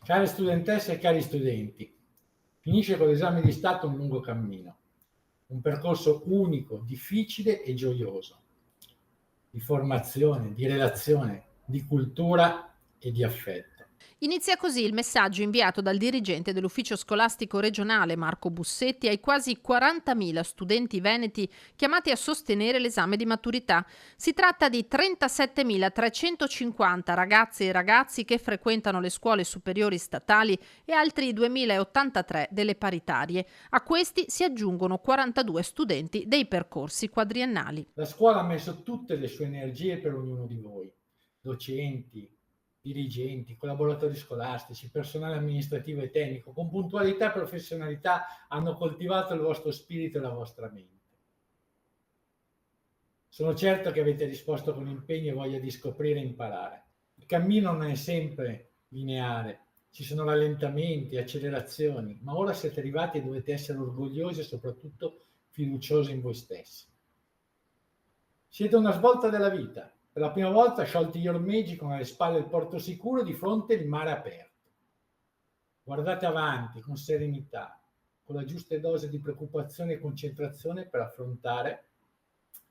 Care studentesse e cari studenti, finisce con l'esame di Stato un lungo cammino, un percorso unico, difficile e gioioso, di formazione, di relazione, di cultura e di affetto. Inizia così il messaggio inviato dal dirigente dell'ufficio scolastico regionale Marco Bussetti ai quasi 40.000 studenti veneti chiamati a sostenere l'esame di maturità. Si tratta di 37.350 ragazze e ragazzi che frequentano le scuole superiori statali e altri 2.083 delle paritarie. A questi si aggiungono 42 studenti dei percorsi quadriennali. La scuola ha messo tutte le sue energie per ognuno di voi, docenti, dirigenti, collaboratori scolastici, personale amministrativo e tecnico, con puntualità e professionalità hanno coltivato il vostro spirito e la vostra mente. Sono certo che avete risposto con impegno e voglia di scoprire e imparare. Il cammino non è sempre lineare, ci sono rallentamenti, accelerazioni, ma ora siete arrivati e dovete essere orgogliosi e soprattutto fiduciosi in voi stessi. Siete una svolta della vita. Per la prima volta sciolti gli ormeggi con alle spalle il porto sicuro, di fronte il mare aperto. Guardate avanti con serenità, con la giusta dose di preoccupazione e concentrazione per affrontare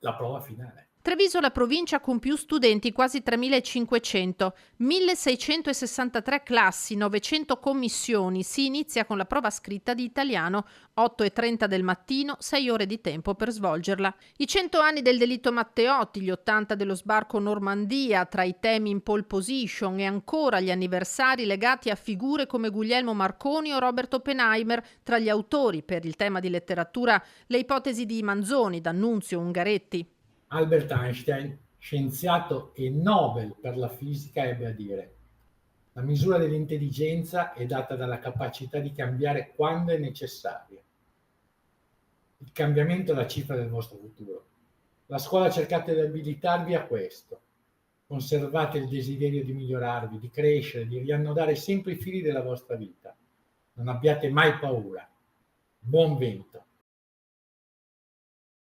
la prova finale. Treviso è la provincia con più studenti, quasi 3.500, 1.663 classi, 900 commissioni. Si inizia con la prova scritta di italiano, 8:30 del mattino, 6 ore di tempo per svolgerla. I 100 anni del delitto Matteotti, gli 80 dello sbarco Normandia, tra i temi in pole position, e ancora gli anniversari legati a figure come Guglielmo Marconi o Robert Oppenheimer. Tra gli autori, per il tema di letteratura, le ipotesi di Manzoni, D'Annunzio, Ungaretti. Albert Einstein, scienziato e Nobel per la fisica, ebbe a dire: la misura dell'intelligenza è data dalla capacità di cambiare quando è necessario. Il cambiamento è la cifra del vostro futuro. La scuola cercate di abilitarvi a questo. Conservate il desiderio di migliorarvi, di crescere, di riannodare sempre i fili della vostra vita. Non abbiate mai paura. Buon vento.